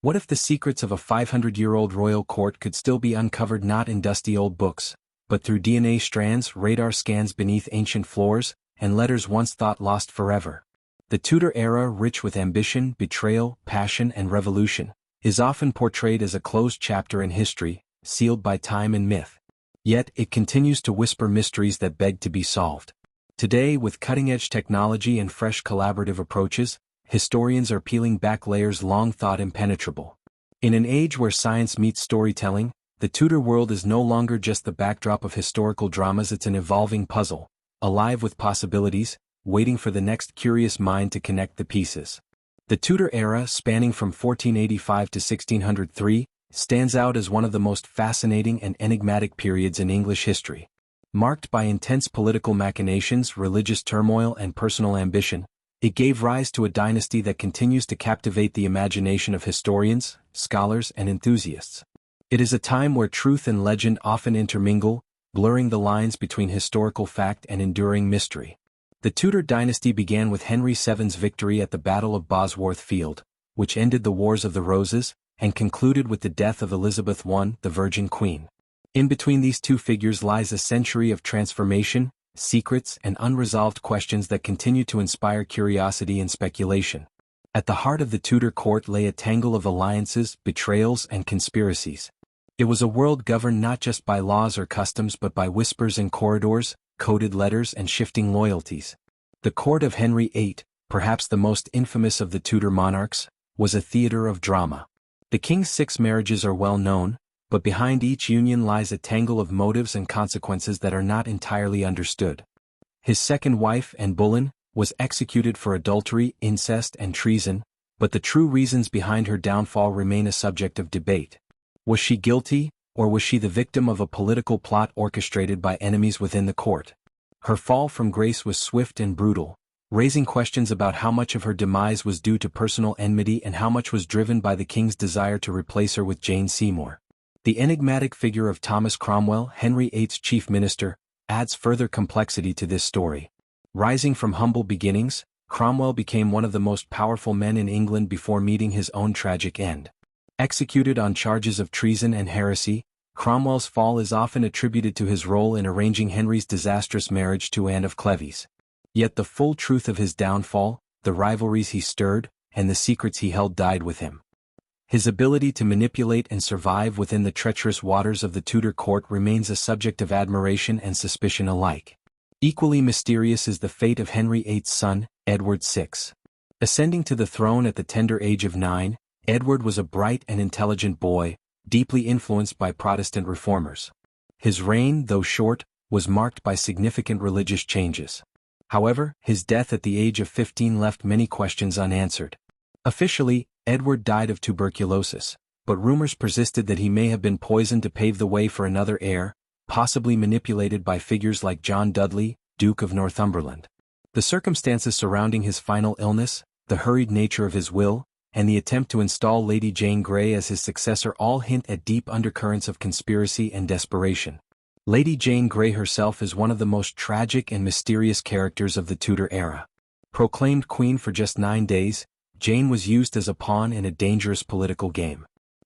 What if the secrets of a 500-year-old royal court could still be uncovered not in dusty old books, but through DNA strands, radar scans beneath ancient floors, and letters once thought lost forever? The Tudor era, rich with ambition, betrayal, passion, and revolution, is often portrayed as a closed chapter in history, sealed by time and myth. Yet, it continues to whisper mysteries that beg to be solved. Today, with cutting-edge technology and fresh collaborative approaches, historians are peeling back layers long thought impenetrable. In an age where science meets storytelling, the Tudor world is no longer just the backdrop of historical dramas, it's an evolving puzzle, alive with possibilities, waiting for the next curious mind to connect the pieces. The Tudor era, spanning from 1485 to 1603, stands out as one of the most fascinating and enigmatic periods in English history. Marked by intense political machinations, religious turmoil, and personal ambition, it gave rise to a dynasty that continues to captivate the imagination of historians, scholars, and enthusiasts. It is a time where truth and legend often intermingle, blurring the lines between historical fact and enduring mystery. The Tudor dynasty began with Henry VII's victory at the Battle of Bosworth Field, which ended the Wars of the Roses, and concluded with the death of Elizabeth I, the Virgin Queen. In between these two figures lies a century of transformation, secrets, and unresolved questions that continue to inspire curiosity and speculation. At the heart of the Tudor court lay a tangle of alliances, betrayals, and conspiracies. It was a world governed not just by laws or customs but by whispers in corridors, coded letters, and shifting loyalties. The court of Henry VIII, perhaps the most infamous of the Tudor monarchs, was a theater of drama. The king's 6 marriages are well known, but behind each union lies a tangle of motives and consequences that are not entirely understood. His second wife, Anne Boleyn, was executed for adultery, incest, and treason, but the true reasons behind her downfall remain a subject of debate. Was she guilty, or was she the victim of a political plot orchestrated by enemies within the court? Her fall from grace was swift and brutal, raising questions about how much of her demise was due to personal enmity and how much was driven by the king's desire to replace her with Jane Seymour. The enigmatic figure of Thomas Cromwell, Henry VIII's chief minister, adds further complexity to this story. Rising from humble beginnings, Cromwell became one of the most powerful men in England before meeting his own tragic end. Executed on charges of treason and heresy, Cromwell's fall is often attributed to his role in arranging Henry's disastrous marriage to Anne of Cleves. Yet the full truth of his downfall, the rivalries he stirred, and the secrets he held died with him. His ability to manipulate and survive within the treacherous waters of the Tudor court remains a subject of admiration and suspicion alike. Equally mysterious is the fate of Henry VIII's son, Edward VI. Ascending to the throne at the tender age of 9, Edward was a bright and intelligent boy, deeply influenced by Protestant reformers. His reign, though short, was marked by significant religious changes. However, his death at the age of 15 left many questions unanswered. Officially, Edward died of tuberculosis, but rumors persisted that he may have been poisoned to pave the way for another heir, possibly manipulated by figures like John Dudley, Duke of Northumberland. The circumstances surrounding his final illness, the hurried nature of his will, and the attempt to install Lady Jane Grey as his successor all hint at deep undercurrents of conspiracy and desperation. Lady Jane Grey herself is one of the most tragic and mysterious characters of the Tudor era. Proclaimed queen for just 9 days, Jane was used as a pawn in a dangerous political game.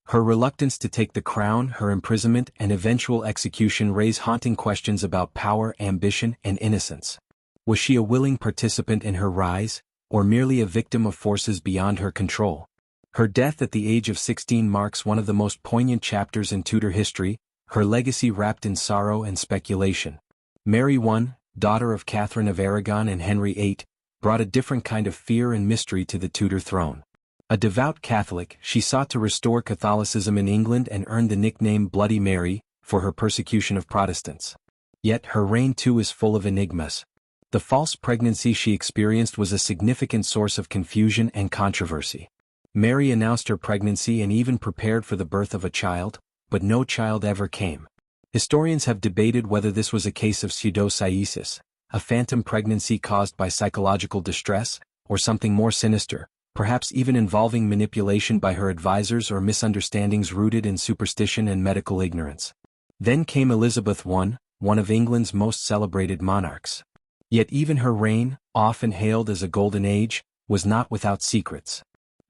Her reluctance to take the crown, her imprisonment, and eventual execution raise haunting questions about power, ambition, and innocence. Was she a willing participant in her rise, or merely a victim of forces beyond her control? Her death at the age of 16 marks one of the most poignant chapters in Tudor history, her legacy wrapped in sorrow and speculation. Mary I, daughter of Catherine of Aragon and Henry VIII, brought a different kind of fear and mystery to the Tudor throne. A devout Catholic, she sought to restore Catholicism in England and earned the nickname Bloody Mary for her persecution of Protestants. Yet her reign too is full of enigmas. The false pregnancy she experienced was a significant source of confusion and controversy. Mary announced her pregnancy and even prepared for the birth of a child, but no child ever came. Historians have debated whether this was a case of pseudocyesis, a phantom pregnancy caused by psychological distress, or something more sinister, perhaps even involving manipulation by her advisors or misunderstandings rooted in superstition and medical ignorance. Then came Elizabeth I, one of England's most celebrated monarchs. Yet even her reign, often hailed as a golden age, was not without secrets.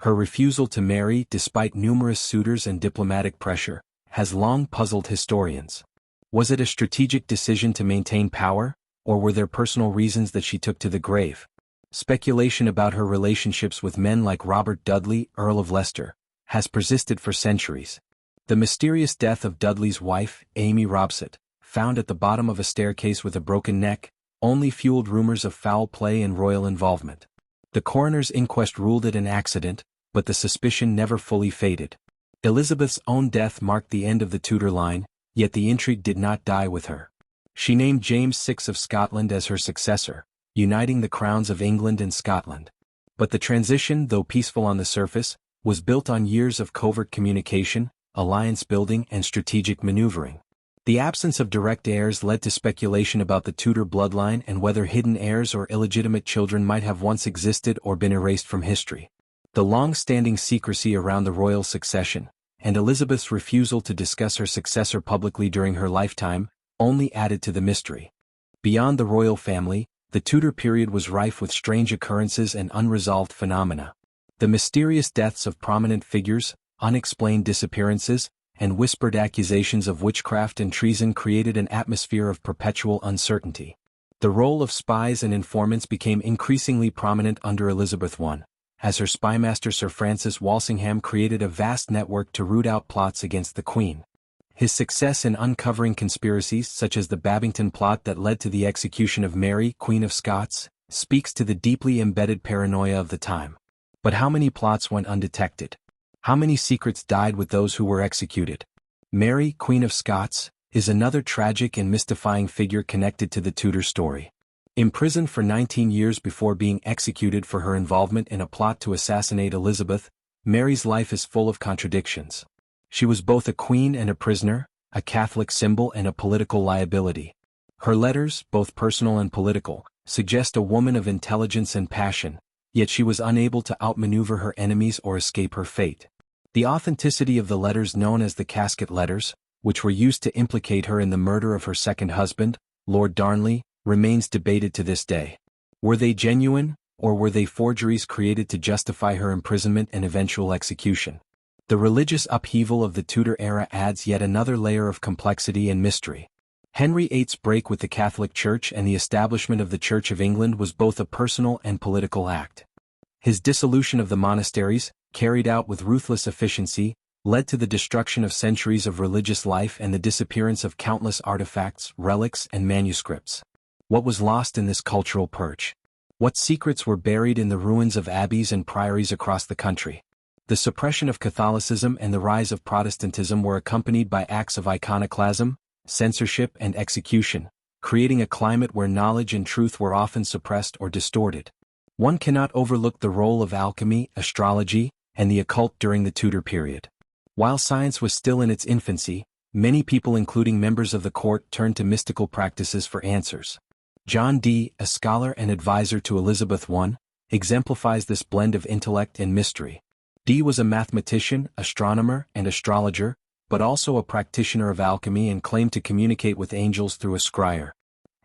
Her refusal to marry, despite numerous suitors and diplomatic pressure, has long puzzled historians. Was it a strategic decision to maintain power, or were there personal reasons that she took to the grave? Speculation about her relationships with men like Robert Dudley, Earl of Leicester, has persisted for centuries. The mysterious death of Dudley's wife, Amy Robsart, found at the bottom of a staircase with a broken neck, only fueled rumors of foul play and royal involvement. The coroner's inquest ruled it an accident, but the suspicion never fully faded. Elizabeth's own death marked the end of the Tudor line, yet the intrigue did not die with her. She named James VI of Scotland as her successor, uniting the crowns of England and Scotland. But the transition, though peaceful on the surface, was built on years of covert communication, alliance building and strategic maneuvering. The absence of direct heirs led to speculation about the Tudor bloodline and whether hidden heirs or illegitimate children might have once existed or been erased from history. The long-standing secrecy around the royal succession, and Elizabeth's refusal to discuss her successor publicly during her lifetime, only added to the mystery. Beyond the royal family, the Tudor period was rife with strange occurrences and unresolved phenomena. The mysterious deaths of prominent figures, unexplained disappearances, and whispered accusations of witchcraft and treason created an atmosphere of perpetual uncertainty. The role of spies and informants became increasingly prominent under Elizabeth I, as her spymaster Sir Francis Walsingham created a vast network to root out plots against the Queen. His success in uncovering conspiracies such as the Babington plot that led to the execution of Mary, Queen of Scots, speaks to the deeply embedded paranoia of the time. But how many plots went undetected? How many secrets died with those who were executed? Mary, Queen of Scots, is another tragic and mystifying figure connected to the Tudor story. Imprisoned for 19 years before being executed for her involvement in a plot to assassinate Elizabeth, Mary's life is full of contradictions. She was both a queen and a prisoner, a Catholic symbol and a political liability. Her letters, both personal and political, suggest a woman of intelligence and passion, yet she was unable to outmaneuver her enemies or escape her fate. The authenticity of the letters known as the casket letters, which were used to implicate her in the murder of her second husband, Lord Darnley, remains debated to this day. Were they genuine, or were they forgeries created to justify her imprisonment and eventual execution? The religious upheaval of the Tudor era adds yet another layer of complexity and mystery. Henry VIII's break with the Catholic Church and the establishment of the Church of England was both a personal and political act. His dissolution of the monasteries, carried out with ruthless efficiency, led to the destruction of centuries of religious life and the disappearance of countless artifacts, relics, and manuscripts. What was lost in this cultural purge? What secrets were buried in the ruins of abbeys and priories across the country? The suppression of Catholicism and the rise of Protestantism were accompanied by acts of iconoclasm, censorship and execution, creating a climate where knowledge and truth were often suppressed or distorted. One cannot overlook the role of alchemy, astrology, and the occult during the Tudor period. While science was still in its infancy, many people including members of the court turned to mystical practices for answers. John Dee, a scholar and advisor to Elizabeth I, exemplifies this blend of intellect and mystery. Dee was a mathematician, astronomer, and astrologer, but also a practitioner of alchemy and claimed to communicate with angels through a scryer.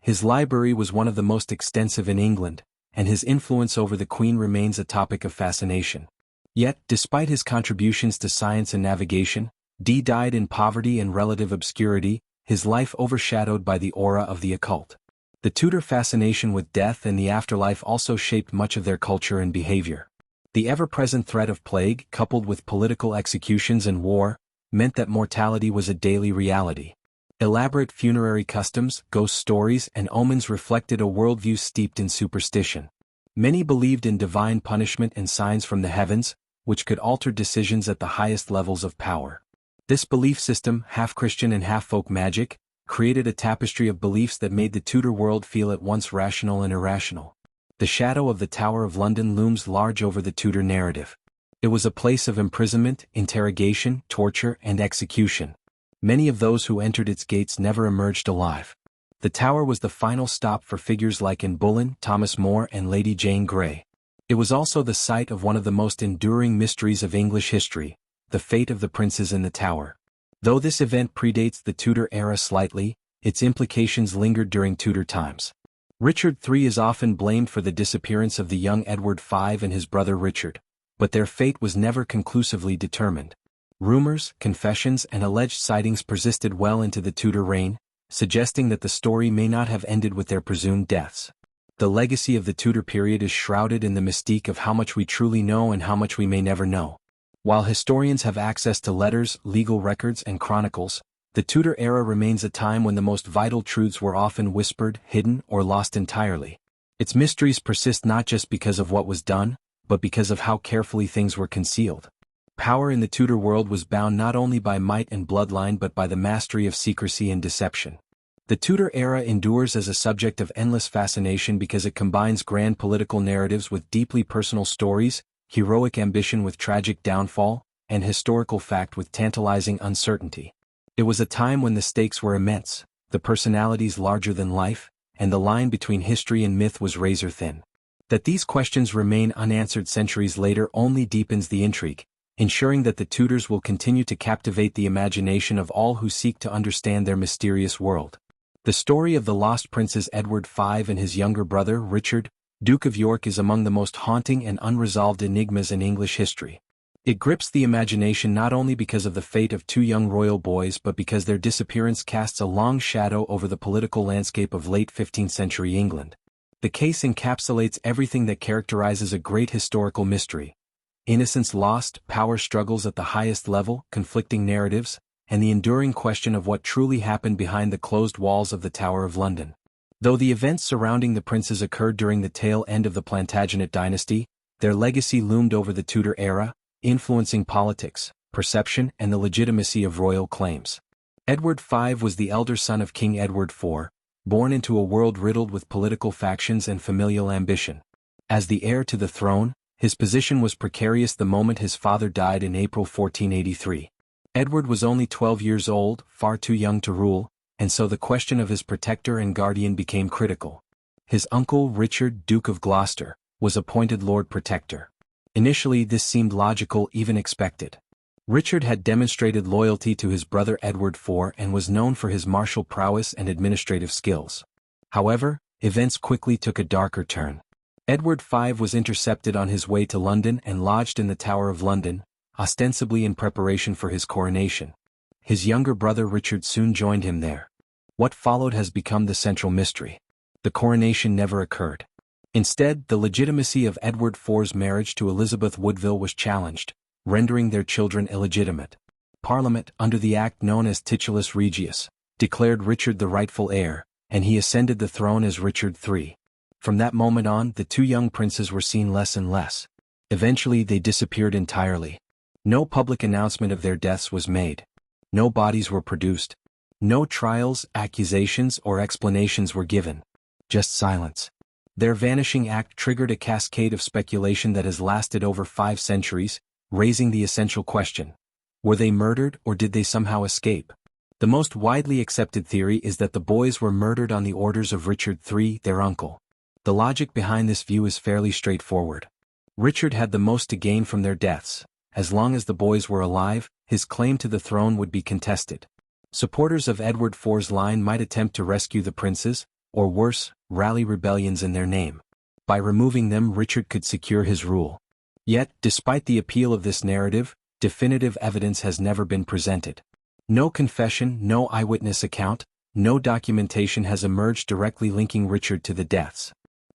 His library was one of the most extensive in England, and his influence over the Queen remains a topic of fascination. Yet, despite his contributions to science and navigation, Dee died in poverty and relative obscurity, his life overshadowed by the aura of the occult. The Tudor fascination with death and the afterlife also shaped much of their culture and behavior. The ever-present threat of plague, coupled with political executions and war, meant that mortality was a daily reality. Elaborate funerary customs, ghost stories, and omens reflected a worldview steeped in superstition. Many believed in divine punishment and signs from the heavens, which could alter decisions at the highest levels of power. This belief system, half Christian and half folk magic, created a tapestry of beliefs that made the Tudor world feel at once rational and irrational. The shadow of the Tower of London looms large over the Tudor narrative. It was a place of imprisonment, interrogation, torture, and execution. Many of those who entered its gates never emerged alive. The Tower was the final stop for figures like Anne Boleyn, Thomas More, and Lady Jane Grey. It was also the site of one of the most enduring mysteries of English history, the fate of the princes in the Tower. Though this event predates the Tudor era slightly, its implications lingered during Tudor times. Richard III is often blamed for the disappearance of the young Edward V and his brother Richard, but their fate was never conclusively determined. Rumors, confessions, and alleged sightings persisted well into the Tudor reign, suggesting that the story may not have ended with their presumed deaths. The legacy of the Tudor period is shrouded in the mystique of how much we truly know and how much we may never know. While historians have access to letters, legal records, and chronicles, the Tudor era remains a time when the most vital truths were often whispered, hidden, or lost entirely. Its mysteries persist not just because of what was done, but because of how carefully things were concealed. Power in the Tudor world was bound not only by might and bloodline but by the mastery of secrecy and deception. The Tudor era endures as a subject of endless fascination because it combines grand political narratives with deeply personal stories, heroic ambition with tragic downfall, and historical fact with tantalizing uncertainty. It was a time when the stakes were immense, the personalities larger than life, and the line between history and myth was razor-thin. That these questions remain unanswered centuries later only deepens the intrigue, ensuring that the Tudors will continue to captivate the imagination of all who seek to understand their mysterious world. The story of the lost princes Edward V and his younger brother Richard, Duke of York, is among the most haunting and unresolved enigmas in English history. It grips the imagination not only because of the fate of two young royal boys but because their disappearance casts a long shadow over the political landscape of late 15th century England. The case encapsulates everything that characterizes a great historical mystery: innocence lost, power struggles at the highest level, conflicting narratives, and the enduring question of what truly happened behind the closed walls of the Tower of London. Though the events surrounding the princes occurred during the tail end of the Plantagenet dynasty, their legacy loomed over the Tudor era, influencing politics, perception, and the legitimacy of royal claims. Edward V was the elder son of King Edward IV, born into a world riddled with political factions and familial ambition. As the heir to the throne, his position was precarious the moment his father died in April 1483. Edward was only 12 years old, far too young to rule, and so the question of his protector and guardian became critical. His uncle Richard, Duke of Gloucester, was appointed Lord Protector. Initially this seemed logical, even expected. Richard had demonstrated loyalty to his brother Edward IV and was known for his martial prowess and administrative skills. However, events quickly took a darker turn. Edward V was intercepted on his way to London and lodged in the Tower of London, ostensibly in preparation for his coronation. His younger brother Richard soon joined him there. What followed has become the central mystery. The coronation never occurred. Instead, the legitimacy of Edward IV's marriage to Elizabeth Woodville was challenged, rendering their children illegitimate. Parliament, under the act known as Titulus Regius, declared Richard the rightful heir, and he ascended the throne as Richard III. From that moment on, the two young princes were seen less and less. Eventually they disappeared entirely. No public announcement of their deaths was made. No bodies were produced. No trials, accusations, or explanations were given. Just silence. Their vanishing act triggered a cascade of speculation that has lasted over 5 centuries, raising the essential question: were they murdered or did they somehow escape? The most widely accepted theory is that the boys were murdered on the orders of Richard III, their uncle. The logic behind this view is fairly straightforward. Richard had the most to gain from their deaths. As long as the boys were alive, his claim to the throne would be contested. Supporters of Edward IV's line might attempt to rescue the princes, or worse, rally rebellions in their name. By removing them, Richard could secure his rule. Yet, despite the appeal of this narrative, definitive evidence has never been presented. No confession, no eyewitness account, no documentation has emerged directly linking Richard to the deaths.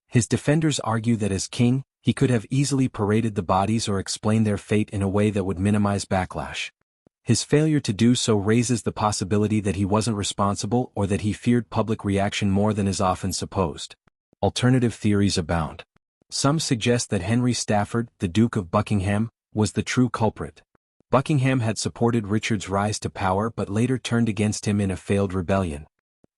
His defenders argue that as king, he could have easily paraded the bodies or explained their fate in a way that would minimize backlash. His failure to do so raises the possibility that he wasn't responsible or that he feared public reaction more than is often supposed. Alternative theories abound. Some suggest that Henry Stafford, the Duke of Buckingham, was the true culprit. Buckingham had supported Richard's rise to power but later turned against him in a failed rebellion.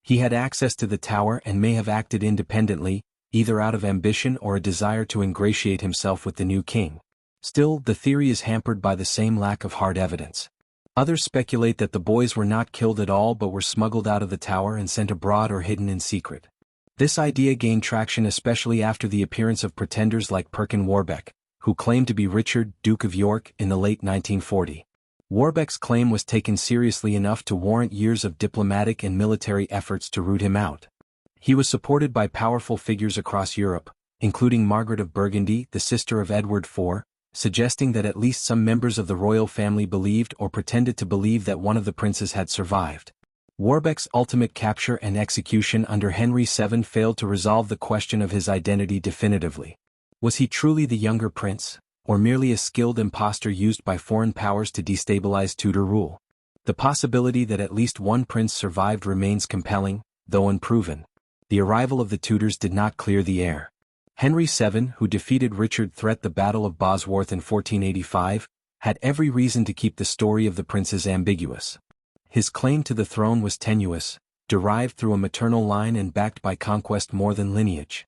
He had access to the Tower and may have acted independently, either out of ambition or a desire to ingratiate himself with the new king. Still, the theory is hampered by the same lack of hard evidence. Others speculate that the boys were not killed at all but were smuggled out of the Tower and sent abroad or hidden in secret. This idea gained traction especially after the appearance of pretenders like Perkin Warbeck, who claimed to be Richard, Duke of York, in the late 1940s. Warbeck's claim was taken seriously enough to warrant years of diplomatic and military efforts to root him out. He was supported by powerful figures across Europe, including Margaret of Burgundy, the sister of Edward IV, suggesting that at least some members of the royal family believed or pretended to believe that one of the princes had survived. Warbeck's ultimate capture and execution under Henry VII failed to resolve the question of his identity definitively. Was he truly the younger prince, or merely a skilled impostor used by foreign powers to destabilize Tudor rule? The possibility that at least one prince survived remains compelling, though unproven. The arrival of the Tudors did not clear the air. Henry VII, who defeated Richard III at the Battle of Bosworth in 1485, had every reason to keep the story of the princes ambiguous. His claim to the throne was tenuous, derived through a maternal line and backed by conquest more than lineage.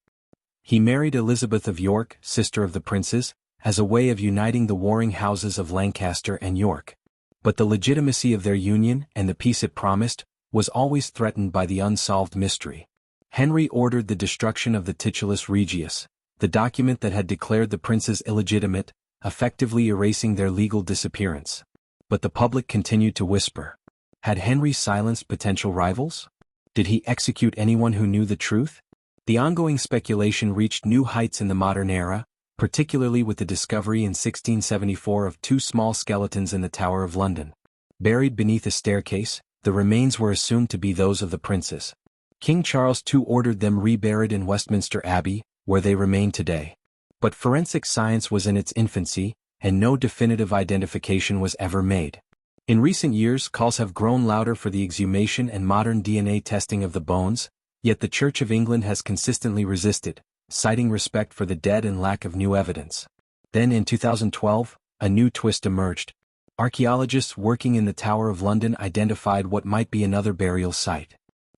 He married Elizabeth of York, sister of the princes, as a way of uniting the warring houses of Lancaster and York. But the legitimacy of their union, and the peace it promised, was always threatened by the unsolved mystery. Henry ordered the destruction of the Titulus Regius, the document that had declared the princes illegitimate, effectively erasing their legal disappearance. But the public continued to whisper. Had Henry silenced potential rivals? Did he execute anyone who knew the truth? The ongoing speculation reached new heights in the modern era, particularly with the discovery in 1674 of two small skeletons in the Tower of London. Buried beneath a staircase, the remains were assumed to be those of the princes. King Charles II ordered them reburied in Westminster Abbey, where they remain today. But forensic science was in its infancy, and no definitive identification was ever made. In recent years, calls have grown louder for the exhumation and modern DNA testing of the bones, yet the Church of England has consistently resisted, citing respect for the dead and lack of new evidence. Then in 2012, a new twist emerged. Archaeologists working in the Tower of London identified what might be another burial site.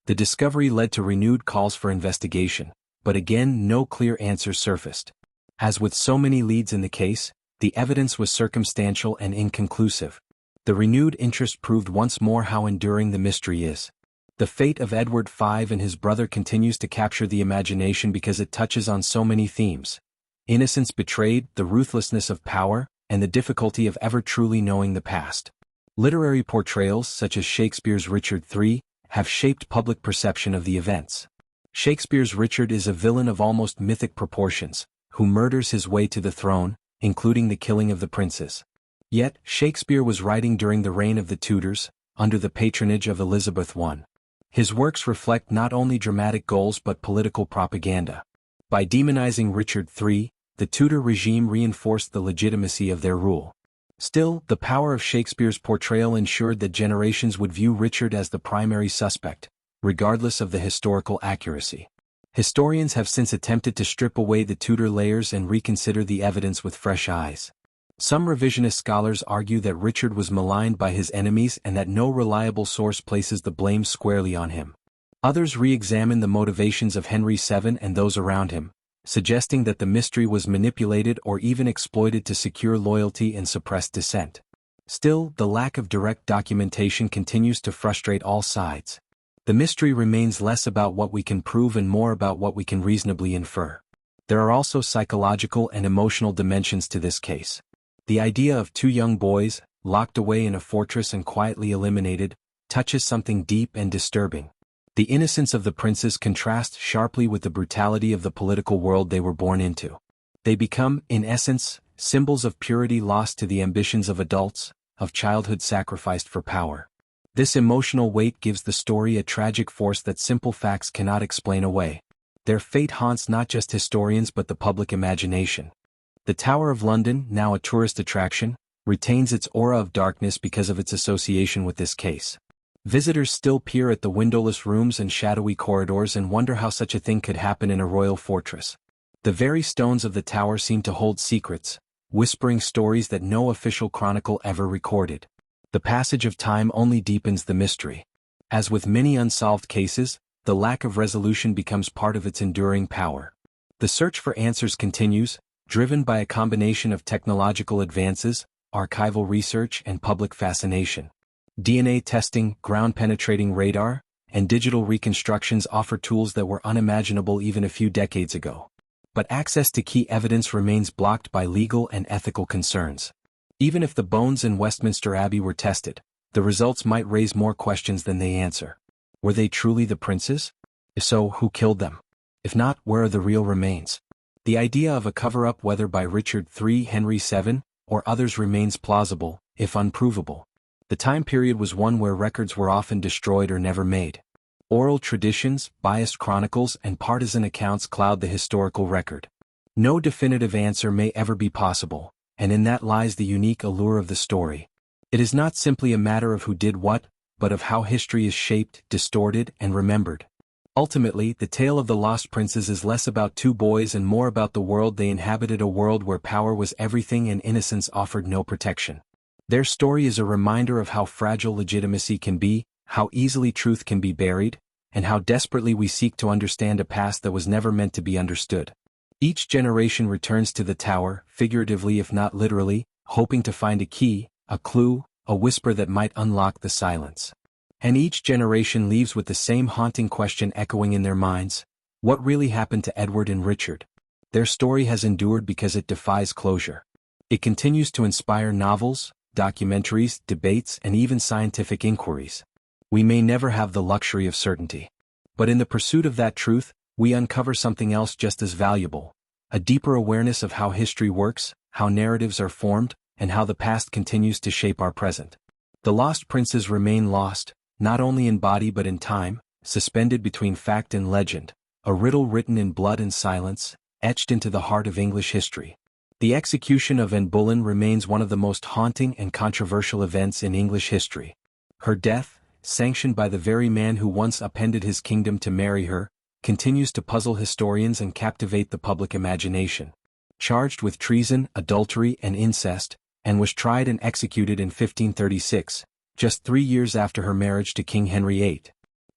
The discovery led to renewed calls for investigation, but again no clear answers surfaced. As with so many leads in the case, the evidence was circumstantial and inconclusive. The renewed interest proved once more how enduring the mystery is. The fate of Edward V and his brother continues to capture the imagination because it touches on so many themes: innocence betrayed, the ruthlessness of power, and the difficulty of ever truly knowing the past. Literary portrayals such as Shakespeare's Richard III have shaped public perception of the events. Shakespeare's Richard is a villain of almost mythic proportions, who murders his way to the throne, including the killing of the princes. Yet, Shakespeare was writing during the reign of the Tudors, under the patronage of Elizabeth I. His works reflect not only dramatic goals but political propaganda. By demonizing Richard III, the Tudor regime reinforced the legitimacy of their rule. Still, the power of Shakespeare's portrayal ensured that generations would view Richard as the primary suspect, regardless of the historical accuracy. Historians have since attempted to strip away the Tudor layers and reconsider the evidence with fresh eyes. Some revisionist scholars argue that Richard was maligned by his enemies and that no reliable source places the blame squarely on him. Others re-examine the motivations of Henry VII and those around him, suggesting that the mystery was manipulated or even exploited to secure loyalty and suppress dissent. Still, the lack of direct documentation continues to frustrate all sides. The mystery remains less about what we can prove and more about what we can reasonably infer. There are also psychological and emotional dimensions to this case. The idea of two young boys, locked away in a fortress and quietly eliminated, touches something deep and disturbing. The innocence of the princes contrasts sharply with the brutality of the political world they were born into. They become, in essence, symbols of purity lost to the ambitions of adults, of childhood sacrificed for power. This emotional weight gives the story a tragic force that simple facts cannot explain away. Their fate haunts not just historians but the public imagination. The Tower of London, now a tourist attraction, retains its aura of darkness because of its association with this case. Visitors still peer at the windowless rooms and shadowy corridors and wonder how such a thing could happen in a royal fortress. The very stones of the tower seem to hold secrets, whispering stories that no official chronicle ever recorded. The passage of time only deepens the mystery. As with many unsolved cases, the lack of resolution becomes part of its enduring power. The search for answers continues, driven by a combination of technological advances, archival research and public fascination. DNA testing, ground-penetrating radar, and digital reconstructions offer tools that were unimaginable even a few decades ago. But access to key evidence remains blocked by legal and ethical concerns. Even if the bones in Westminster Abbey were tested, the results might raise more questions than they answer. Were they truly the princes? If so, who killed them? If not, where are the real remains? The idea of a cover-up, whether by Richard III, Henry VII, or others, remains plausible, if unprovable. The time period was one where records were often destroyed or never made. Oral traditions, biased chronicles, and partisan accounts cloud the historical record. No definitive answer may ever be possible, and in that lies the unique allure of the story. It is not simply a matter of who did what, but of how history is shaped, distorted, and remembered. Ultimately, the tale of the Lost Princes is less about two boys and more about the world they inhabited, a world where power was everything and innocence offered no protection. Their story is a reminder of how fragile legitimacy can be, how easily truth can be buried, and how desperately we seek to understand a past that was never meant to be understood. Each generation returns to the tower, figuratively if not literally, hoping to find a key, a clue, a whisper that might unlock the silence. And each generation leaves with the same haunting question echoing in their minds: what really happened to Edward and Richard? Their story has endured because it defies closure. It continues to inspire novels, documentaries, debates, and even scientific inquiries. We may never have the luxury of certainty. But in the pursuit of that truth, we uncover something else just as valuable: a deeper awareness of how history works, how narratives are formed, and how the past continues to shape our present. The Lost Princes remain lost, not only in body but in time, suspended between fact and legend, a riddle written in blood and silence, etched into the heart of English history. The execution of Anne Boleyn remains one of the most haunting and controversial events in English history. Her death, sanctioned by the very man who once appended his kingdom to marry her, continues to puzzle historians and captivate the public imagination. Charged with treason, adultery, and incest, Anne was tried and executed in 1536, just 3 years after her marriage to King Henry VIII.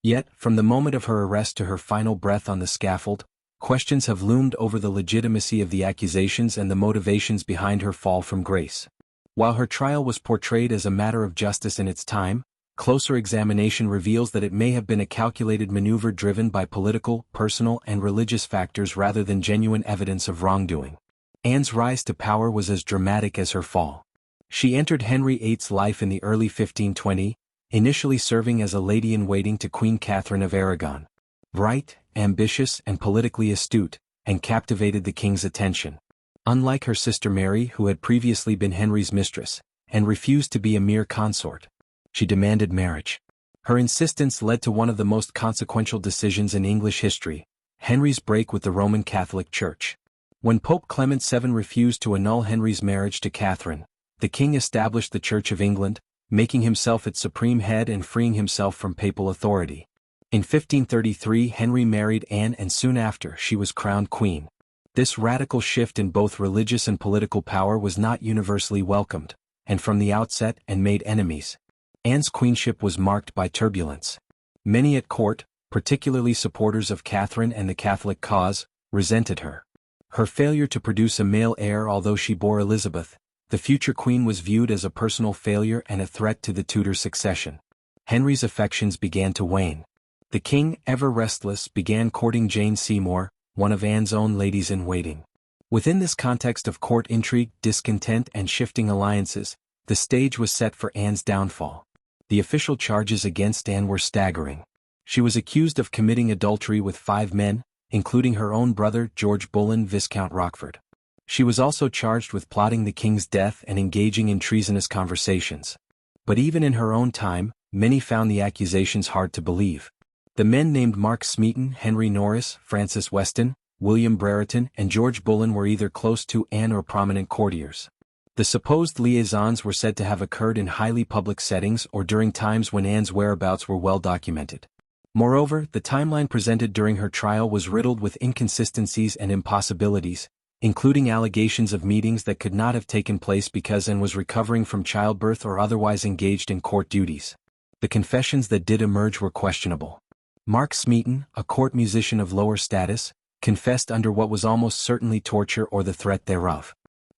Yet, from the moment of her arrest to her final breath on the scaffold, questions have loomed over the legitimacy of the accusations and the motivations behind her fall from grace. While her trial was portrayed as a matter of justice in its time, closer examination reveals that it may have been a calculated maneuver driven by political, personal, and religious factors rather than genuine evidence of wrongdoing. Anne's rise to power was as dramatic as her fall. She entered Henry VIII's life in the early 1520s, initially serving as a lady-in-waiting to Queen Catherine of Aragon. Bright, ambitious, and politically astute, Anne captivated the king's attention. Unlike her sister Mary, who had previously been Henry's mistress, and refused to be a mere consort, she demanded marriage. Her insistence led to one of the most consequential decisions in English history: Henry's break with the Roman Catholic Church. When Pope Clement VII refused to annul Henry's marriage to Catherine, the king established the Church of England, making himself its supreme head and freeing himself from papal authority. In 1533 Henry married Anne, and soon after she was crowned queen. This radical shift in both religious and political power was not universally welcomed, and from the outset Anne made enemies. Anne's queenship was marked by turbulence. Many at court, particularly supporters of Catherine and the Catholic cause, resented her. Her failure to produce a male heir, although she bore Elizabeth, the future queen, was viewed as a personal failure and a threat to the Tudor succession. Henry's affections began to wane. The king, ever restless, began courting Jane Seymour, one of Anne's own ladies-in-waiting. Within this context of court intrigue, discontent, and shifting alliances, the stage was set for Anne's downfall. The official charges against Anne were staggering. She was accused of committing adultery with 5 men, including her own brother George Boleyn, Viscount Rochford. She was also charged with plotting the king's death and engaging in treasonous conversations. But even in her own time, many found the accusations hard to believe. The men named Mark Smeaton, Henry Norris, Francis Weston, William Brereton, and George Boleyn were either close to Anne or prominent courtiers. The supposed liaisons were said to have occurred in highly public settings or during times when Anne's whereabouts were well documented. Moreover, the timeline presented during her trial was riddled with inconsistencies and impossibilities, including allegations of meetings that could not have taken place because Anne was recovering from childbirth or otherwise engaged in court duties. The confessions that did emerge were questionable. Mark Smeaton, a court musician of lower status, confessed under what was almost certainly torture or the threat thereof.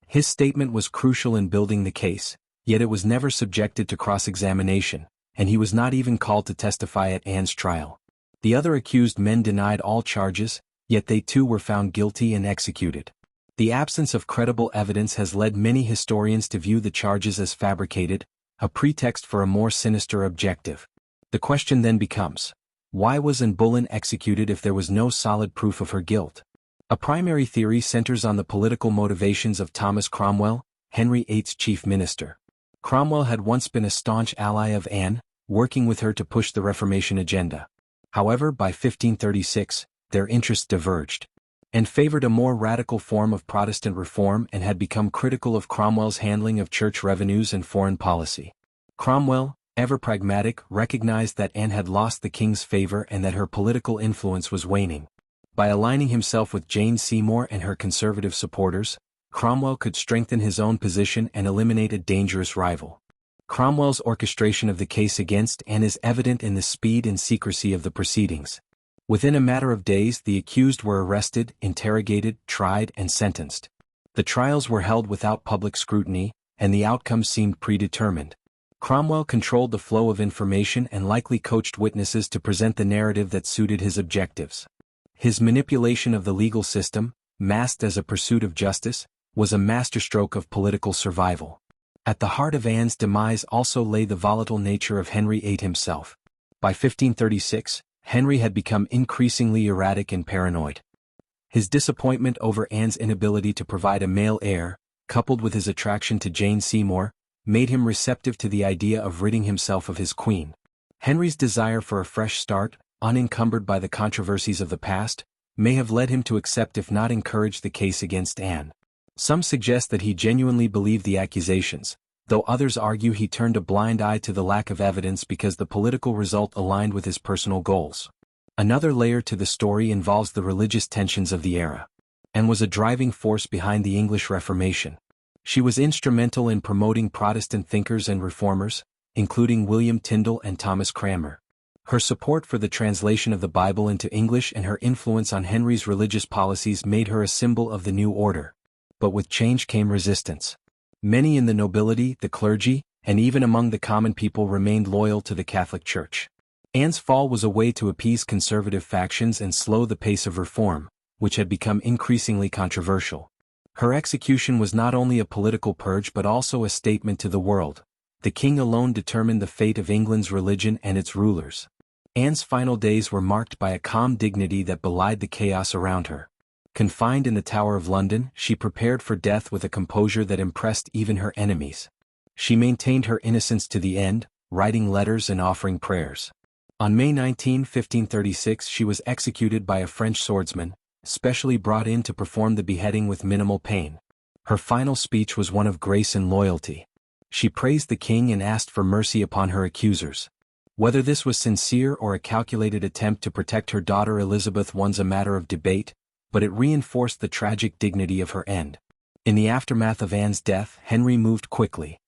His statement was crucial in building the case, yet it was never subjected to cross-examination, and he was not even called to testify at Anne's trial. The other accused men denied all charges, yet they too were found guilty and executed. The absence of credible evidence has led many historians to view the charges as fabricated, a pretext for a more sinister objective. The question then becomes, why was Anne Boleyn executed if there was no solid proof of her guilt? A primary theory centers on the political motivations of Thomas Cromwell, Henry VIII's chief minister. Cromwell had once been a staunch ally of Anne, working with her to push the Reformation agenda. However, by 1536, their interests diverged. Anne favored a more radical form of Protestant reform and had become critical of Cromwell's handling of church revenues and foreign policy. Cromwell, ever pragmatic, recognized that Anne had lost the king's favor and that her political influence was waning. By aligning himself with Jane Seymour and her conservative supporters, Cromwell could strengthen his own position and eliminate a dangerous rival. Cromwell's orchestration of the case against Anne is evident in the speed and secrecy of the proceedings. Within a matter of days, the accused were arrested, interrogated, tried, and sentenced. The trials were held without public scrutiny, and the outcome seemed predetermined. Cromwell controlled the flow of information and likely coached witnesses to present the narrative that suited his objectives. His manipulation of the legal system, masked as a pursuit of justice, was a masterstroke of political survival. At the heart of Anne's demise also lay the volatile nature of Henry VIII himself. By 1536, Henry had become increasingly erratic and paranoid. His disappointment over Anne's inability to provide a male heir, coupled with his attraction to Jane Seymour, made him receptive to the idea of ridding himself of his queen. Henry's desire for a fresh start, unencumbered by the controversies of the past, may have led him to accept if not encourage the case against Anne. Some suggest that he genuinely believed the accusations, though others argue he turned a blind eye to the lack of evidence because the political result aligned with his personal goals. Another layer to the story involves the religious tensions of the era. Anne was a driving force behind the English Reformation. She was instrumental in promoting Protestant thinkers and reformers, including William Tyndale and Thomas Cranmer. Her support for the translation of the Bible into English and her influence on Henry's religious policies made her a symbol of the new order. But with change came resistance. Many in the nobility, the clergy, and even among the common people remained loyal to the Catholic Church. Anne's fall was a way to appease conservative factions and slow the pace of reform, which had become increasingly controversial. Her execution was not only a political purge but also a statement to the world. The king alone determined the fate of England's religion and its rulers. Anne's final days were marked by a calm dignity that belied the chaos around her. Confined in the Tower of London, she prepared for death with a composure that impressed even her enemies. She maintained her innocence to the end, writing letters and offering prayers. On May 19, 1536, she was executed by a French swordsman, specially brought in to perform the beheading with minimal pain. Her final speech was one of grace and loyalty. She praised the king and asked for mercy upon her accusers. Whether this was sincere or a calculated attempt to protect her daughter Elizabeth was a matter of debate, but it reinforced the tragic dignity of her end. In the aftermath of Anne's death, Henry moved quickly.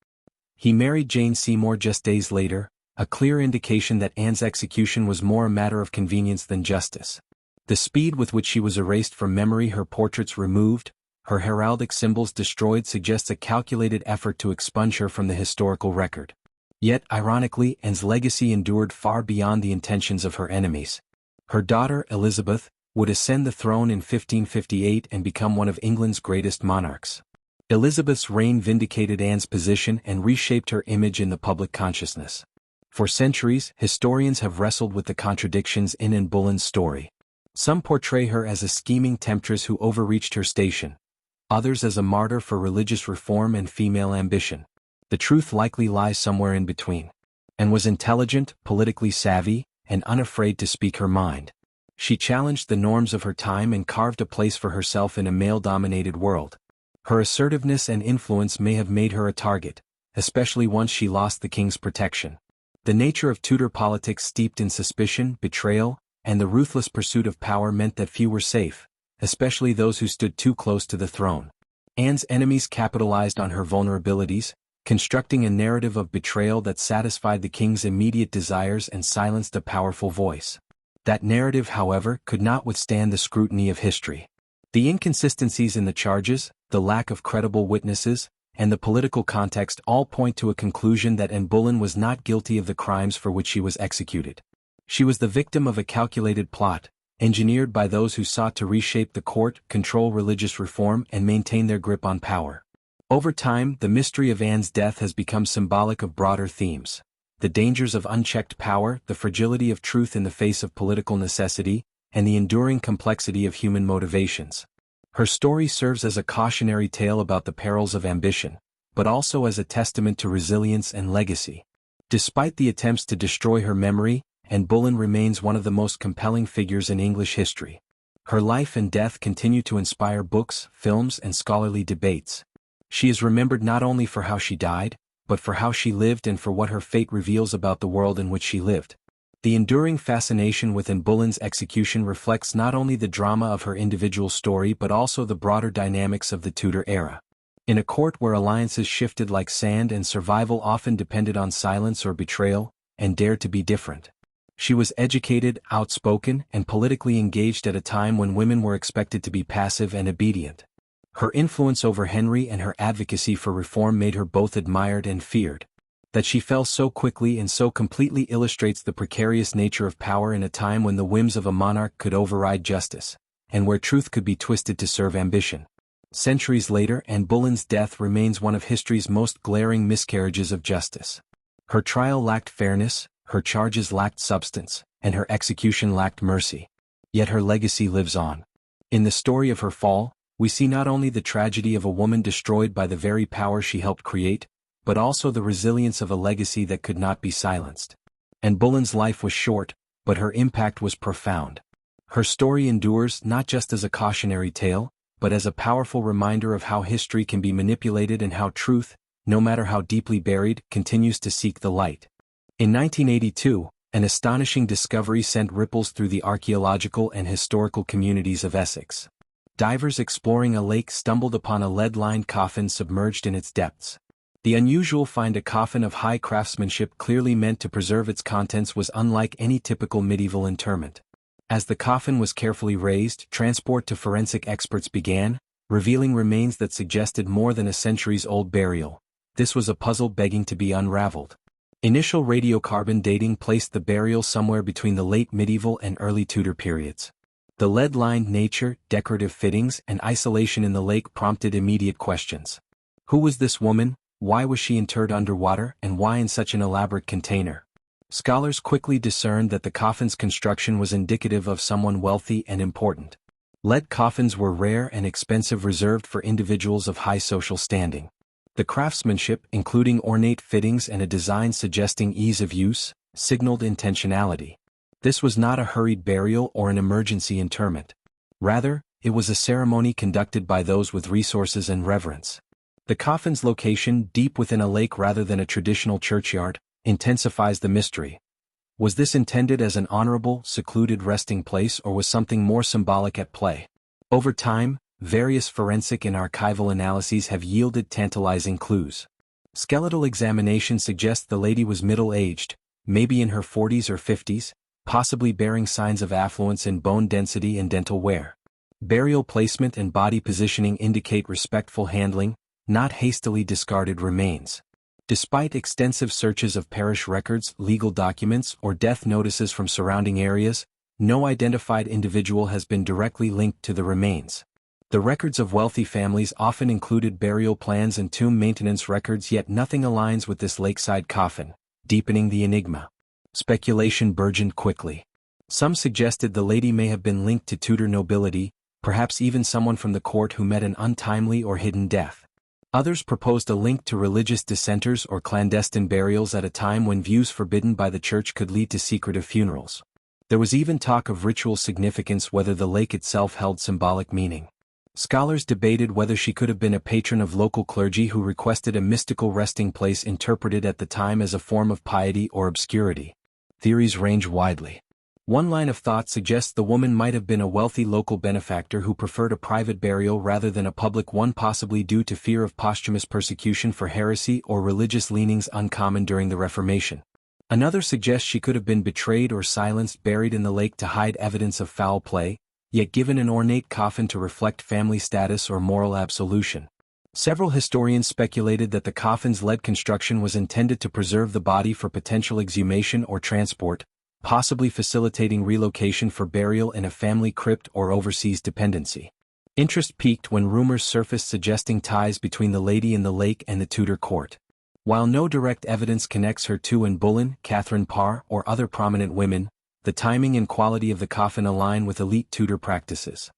He married Jane Seymour just days later, a clear indication that Anne's execution was more a matter of convenience than justice. The speed with which she was erased from memory, her portraits removed, her heraldic symbols destroyed suggests a calculated effort to expunge her from the historical record. Yet, ironically, Anne's legacy endured far beyond the intentions of her enemies. Her daughter, Elizabeth, would ascend the throne in 1558 and become one of England's greatest monarchs. Elizabeth's reign vindicated Anne's position and reshaped her image in the public consciousness. For centuries, historians have wrestled with the contradictions in Anne Boleyn's story. Some portray her as a scheming temptress who overreached her station, others as a martyr for religious reform and female ambition. The truth likely lies somewhere in between. Anne was intelligent, politically savvy, and unafraid to speak her mind. She challenged the norms of her time and carved a place for herself in a male-dominated world. Her assertiveness and influence may have made her a target, especially once she lost the king's protection. The nature of Tudor politics steeped in suspicion, betrayal, and the ruthless pursuit of power meant that few were safe, especially those who stood too close to the throne. Anne's enemies capitalized on her vulnerabilities, constructing a narrative of betrayal that satisfied the king's immediate desires and silenced a powerful voice. That narrative, however, could not withstand the scrutiny of history. The inconsistencies in the charges, the lack of credible witnesses, and the political context all point to a conclusion that Anne Boleyn was not guilty of the crimes for which she was executed. She was the victim of a calculated plot, engineered by those who sought to reshape the court, control religious reform, and maintain their grip on power. Over time, the mystery of Anne's death has become symbolic of broader themes: the dangers of unchecked power, the fragility of truth in the face of political necessity, and the enduring complexity of human motivations. Her story serves as a cautionary tale about the perils of ambition, but also as a testament to resilience and legacy. Despite the attempts to destroy her memory, Anne Boleyn remains one of the most compelling figures in English history. Her life and death continue to inspire books, films, and scholarly debates. She is remembered not only for how she died, but for how she lived and for what her fate reveals about the world in which she lived. The enduring fascination with Anne Boleyn's execution reflects not only the drama of her individual story but also the broader dynamics of the Tudor era. In a court where alliances shifted like sand and survival often depended on silence or betrayal, Anne dared to be different. She was educated, outspoken, and politically engaged at a time when women were expected to be passive and obedient. Her influence over Henry and her advocacy for reform made her both admired and feared. That she fell so quickly and so completely illustrates the precarious nature of power in a time when the whims of a monarch could override justice, and where truth could be twisted to serve ambition. Centuries later, Anne Boleyn's death remains one of history's most glaring miscarriages of justice. Her trial lacked fairness, her charges lacked substance, and her execution lacked mercy. Yet her legacy lives on. In the story of her fall, we see not only the tragedy of a woman destroyed by the very power she helped create, but also the resilience of a legacy that could not be silenced. Anne Boleyn's life was short, but her impact was profound. Her story endures not just as a cautionary tale, but as a powerful reminder of how history can be manipulated and how truth, no matter how deeply buried, continues to seek the light. In 1982, an astonishing discovery sent ripples through the archaeological and historical communities of Essex. Divers exploring a lake stumbled upon a lead-lined coffin submerged in its depths. The unusual find, a coffin of high craftsmanship clearly meant to preserve its contents, was unlike any typical medieval interment. As the coffin was carefully raised, transport to forensic experts began, revealing remains that suggested more than a centuries-old burial. This was a puzzle begging to be unraveled. Initial radiocarbon dating placed the burial somewhere between the late medieval and early Tudor periods. The lead-lined nature, decorative fittings, and isolation in the lake prompted immediate questions. Who was this woman? Why was she interred underwater, and why in such an elaborate container? Scholars quickly discerned that the coffin's construction was indicative of someone wealthy and important. Lead coffins were rare and expensive, reserved for individuals of high social standing. The craftsmanship, including ornate fittings and a design suggesting ease of use, signaled intentionality. This was not a hurried burial or an emergency interment. Rather, it was a ceremony conducted by those with resources and reverence. The coffin's location, deep within a lake rather than a traditional churchyard, intensifies the mystery. Was this intended as an honorable, secluded resting place, or was something more symbolic at play? Over time, various forensic and archival analyses have yielded tantalizing clues. Skeletal examination suggests the lady was middle-aged, maybe in her 40s or 50s, possibly bearing signs of affluence in bone density and dental wear. Burial placement and body positioning indicate respectful handling, not hastily discarded remains. Despite extensive searches of parish records, legal documents, or death notices from surrounding areas, no identified individual has been directly linked to the remains. The records of wealthy families often included burial plans and tomb maintenance records, yet nothing aligns with this lakeside coffin, deepening the enigma. Speculation burgeoned quickly. Some suggested the lady may have been linked to Tudor nobility, perhaps even someone from the court who met an untimely or hidden death. Others proposed a link to religious dissenters or clandestine burials at a time when views forbidden by the church could lead to secretive funerals. There was even talk of ritual significance, whether the lake itself held symbolic meaning. Scholars debated whether she could have been a patron of local clergy who requested a mystical resting place, interpreted at the time as a form of piety or obscurity. Theories range widely. One line of thought suggests the woman might have been a wealthy local benefactor who preferred a private burial rather than a public one, possibly due to fear of posthumous persecution for heresy or religious leanings uncommon during the Reformation. Another suggests she could have been betrayed or silenced, buried in the lake to hide evidence of foul play, yet given an ornate coffin to reflect family status or moral absolution. Several historians speculated that the coffin's lead construction was intended to preserve the body for potential exhumation or transport, possibly facilitating relocation for burial in a family crypt or overseas dependency. Interest peaked when rumors surfaced suggesting ties between the lady in the lake and the Tudor court. While no direct evidence connects her to Anne Boleyn, Catherine Parr, or other prominent women, the timing and quality of the coffin align with elite Tudor practices.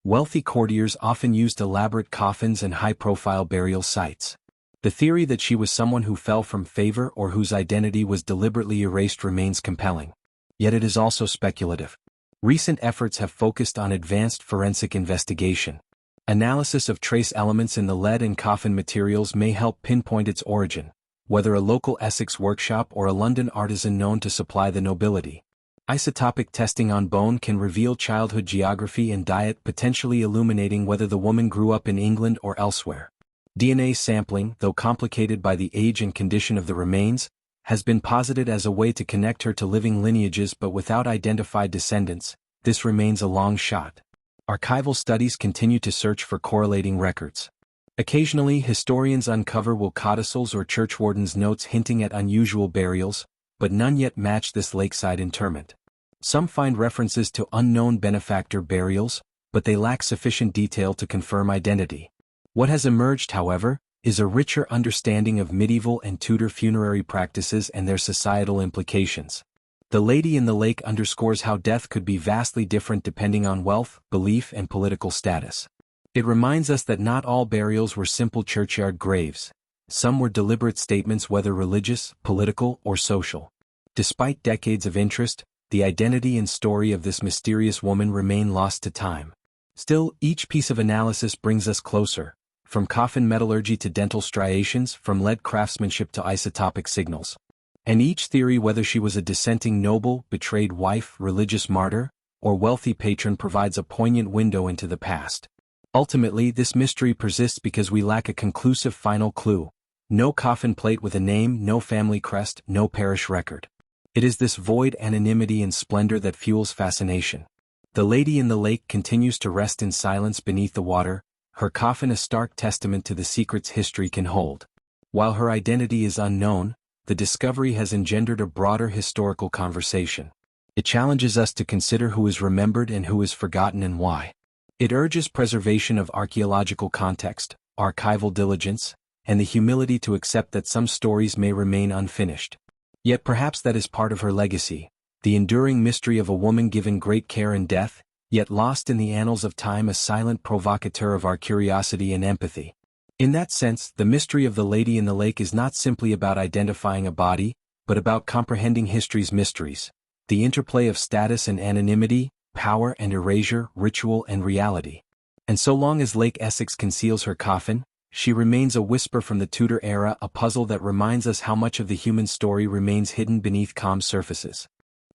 Wealthy courtiers often used elaborate coffins and high-profile burial sites. The theory that she was someone who fell from favor or whose identity was deliberately erased remains compelling. Yet it is also speculative. Recent efforts have focused on advanced forensic investigation. Analysis of trace elements in the lead and coffin materials may help pinpoint its origin, whether a local Essex workshop or a London artisan known to supply the nobility. Isotopic testing on bone can reveal childhood geography and diet, potentially illuminating whether the woman grew up in England or elsewhere. DNA sampling, though complicated by the age and condition of the remains, has been posited as a way to connect her to living lineages, but without identified descendants, this remains a long shot. Archival studies continue to search for correlating records. Occasionally, historians uncover will codicils or churchwardens' notes hinting at unusual burials, but none yet match this lakeside interment. Some find references to unknown benefactor burials, but they lack sufficient detail to confirm identity. What has emerged, however, is a richer understanding of medieval and Tudor funerary practices and their societal implications. The Lady in the Lake underscores how death could be vastly different depending on wealth, belief, and political status. It reminds us that not all burials were simple churchyard graves. Some were deliberate statements, whether religious, political, or social. Despite decades of interest, the identity and story of this mysterious woman remain lost to time. Still, each piece of analysis brings us closer, from coffin metallurgy to dental striations, from lead craftsmanship to isotopic signals. And each theory, whether she was a dissenting noble, betrayed wife, religious martyr, or wealthy patron, provides a poignant window into the past. Ultimately, this mystery persists because we lack a conclusive final clue. No coffin plate with a name, no family crest, no parish record. It is this void anonymity and splendor that fuels fascination. The Lady in the Lake continues to rest in silence beneath the water, her coffin a stark testament to the secrets history can hold. While her identity is unknown, the discovery has engendered a broader historical conversation. It challenges us to consider who is remembered and who is forgotten and why. It urges preservation of archaeological context, archival diligence, and the humility to accept that some stories may remain unfinished. Yet perhaps that is part of her legacy, the enduring mystery of a woman given great care in death, yet lost in the annals of time, a silent provocateur of our curiosity and empathy. In that sense, the mystery of the Lady in the Lake is not simply about identifying a body, but about comprehending history's mysteries, the interplay of status and anonymity, power and erasure, ritual and reality. And so long as Lake Essex conceals her coffin, she remains a whisper from the Tudor era, a puzzle that reminds us how much of the human story remains hidden beneath calm surfaces.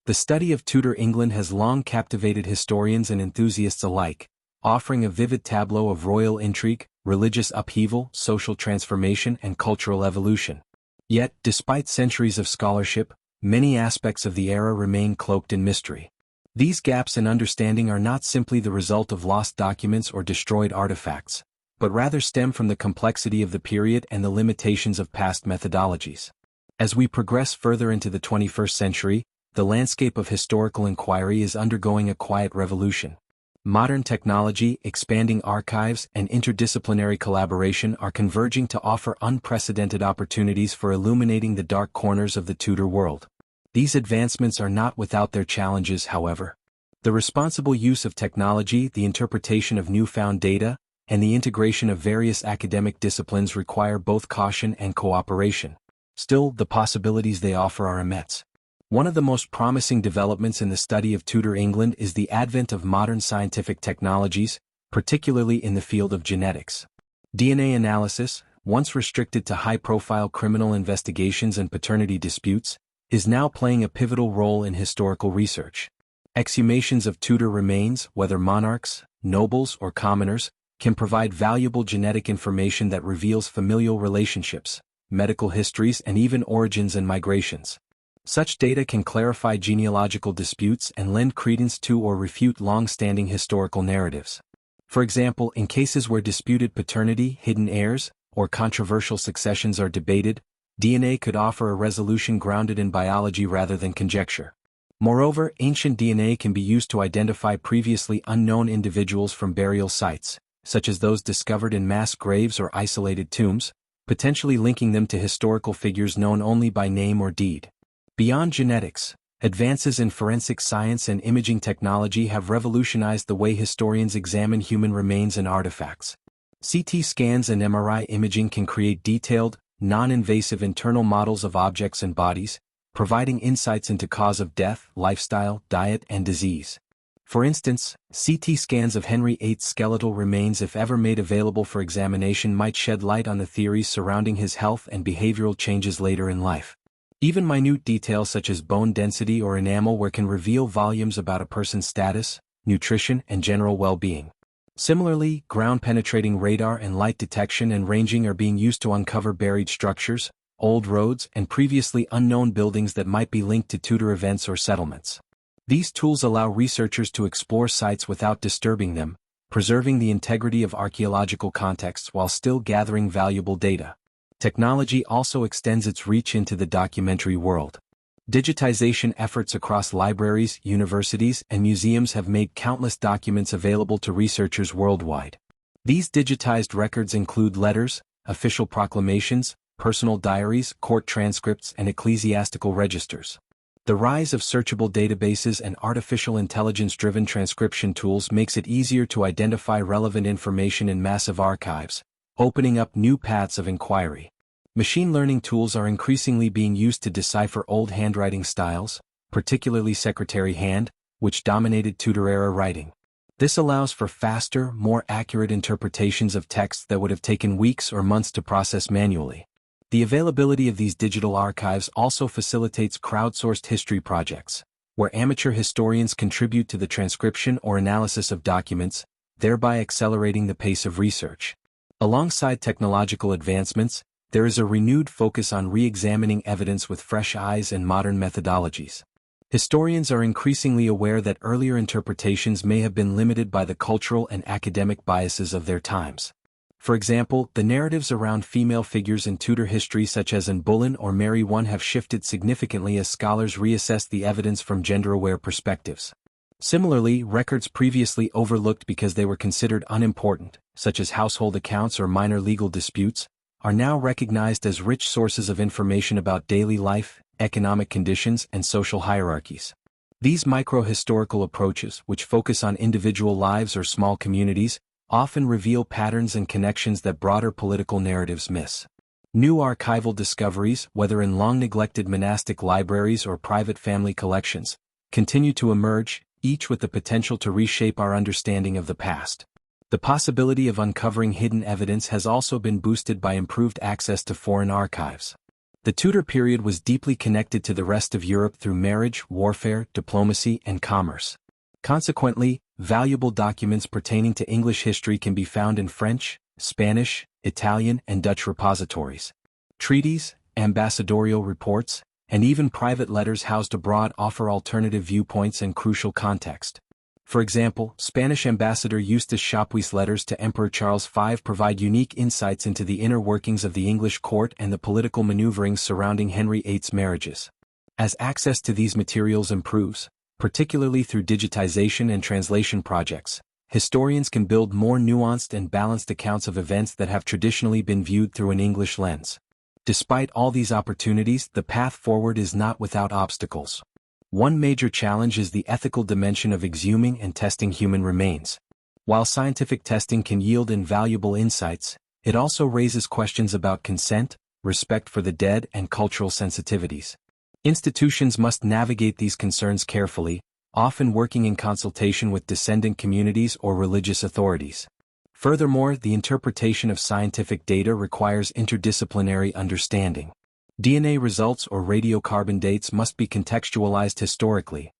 The study of Tudor England has long captivated historians and enthusiasts alike, offering a vivid tableau of royal intrigue, religious upheaval, social transformation, and cultural evolution. Yet, despite centuries of scholarship, many aspects of the era remain cloaked in mystery. These gaps in understanding are not simply the result of lost documents or destroyed artifacts, but rather stem from the complexity of the period and the limitations of past methodologies. As we progress further into the 21st century, the landscape of historical inquiry is undergoing a quiet revolution. Modern technology, expanding archives, and interdisciplinary collaboration are converging to offer unprecedented opportunities for illuminating the dark corners of the Tudor world. These advancements are not without their challenges, however. The responsible use of technology, the interpretation of newfound data, and the integration of various academic disciplines require both caution and cooperation. Still, the possibilities they offer are immense. One of the most promising developments in the study of Tudor England is the advent of modern scientific technologies, particularly in the field of genetics. DNA analysis, once restricted to high-profile criminal investigations and paternity disputes, is now playing a pivotal role in historical research. Exhumations of Tudor remains, whether monarchs, nobles, or commoners, can provide valuable genetic information that reveals familial relationships, medical histories, and even origins and migrations. Such data can clarify genealogical disputes and lend credence to or refute long-standing historical narratives. For example, in cases where disputed paternity, hidden heirs, or controversial successions are debated, DNA could offer a resolution grounded in biology rather than conjecture. Moreover, ancient DNA can be used to identify previously unknown individuals from burial sites, such as those discovered in mass graves or isolated tombs, potentially linking them to historical figures known only by name or deed. Beyond genetics, Advances in forensic science and imaging technology have revolutionized the way historians examine human remains and artifacts. CT scans and MRI imaging can create detailed, non-invasive internal models of objects and bodies, providing insights into cause of death, lifestyle, diet, and disease. For instance, CT scans of Henry VIII's skeletal remains, if ever made available for examination, might shed light on the theories surrounding his health and behavioral changes later in life. Even minute details such as bone density or enamel wear can reveal volumes about a person's status, nutrition, and general well-being. Similarly, ground-penetrating radar and light detection and ranging are being used to uncover buried structures, old roads, and previously unknown buildings that might be linked to Tudor events or settlements. These tools allow researchers to explore sites without disturbing them, preserving the integrity of archaeological contexts while still gathering valuable data. Technology also extends its reach into the documentary world. Digitization efforts across libraries, universities, and museums have made countless documents available to researchers worldwide. These digitized records include letters, official proclamations, personal diaries, court transcripts, and ecclesiastical registers. The rise of searchable databases and artificial intelligence-driven transcription tools makes it easier to identify relevant information in massive archives, opening up new paths of inquiry. Machine learning tools are increasingly being used to decipher old handwriting styles, particularly secretary hand, which dominated Tudor-era writing. This allows for faster, more accurate interpretations of texts that would have taken weeks or months to process manually. The availability of these digital archives also facilitates crowdsourced history projects, where amateur historians contribute to the transcription or analysis of documents, thereby accelerating the pace of research. Alongside technological advancements, there is a renewed focus on re-examining evidence with fresh eyes and modern methodologies. Historians are increasingly aware that earlier interpretations may have been limited by the cultural and academic biases of their times. For example, the narratives around female figures in Tudor history such as Anne Boleyn or Mary I have shifted significantly as scholars reassess the evidence from gender-aware perspectives. Similarly, records previously overlooked because they were considered unimportant, such as household accounts or minor legal disputes, are now recognized as rich sources of information about daily life, economic conditions, and social hierarchies. These micro-historical approaches, which focus on individual lives or small communities, often reveal patterns and connections that broader political narratives miss. New archival discoveries, whether in long-neglected monastic libraries or private family collections, continue to emerge, each with the potential to reshape our understanding of the past. The possibility of uncovering hidden evidence has also been boosted by improved access to foreign archives. The Tudor period was deeply connected to the rest of Europe through marriage, warfare, diplomacy, and commerce. Consequently, valuable documents pertaining to English history can be found in French, Spanish, Italian, and Dutch repositories. Treaties, ambassadorial reports, and even private letters housed abroad offer alternative viewpoints and crucial context. For example, Spanish Ambassador Eustace Chapuis's letters to Emperor Charles V provide unique insights into the inner workings of the English court and the political maneuverings surrounding Henry VIII's marriages. As access to these materials improves, particularly through digitization and translation projects, historians can build more nuanced and balanced accounts of events that have traditionally been viewed through an English lens. Despite all these opportunities, the path forward is not without obstacles. One major challenge is the ethical dimension of exhuming and testing human remains. While scientific testing can yield invaluable insights, it also raises questions about consent, respect for the dead, and cultural sensitivities. Institutions must navigate these concerns carefully, often working in consultation with descendant communities or religious authorities. Furthermore, the interpretation of scientific data requires interdisciplinary understanding. DNA results or radiocarbon dates must be contextualized historically.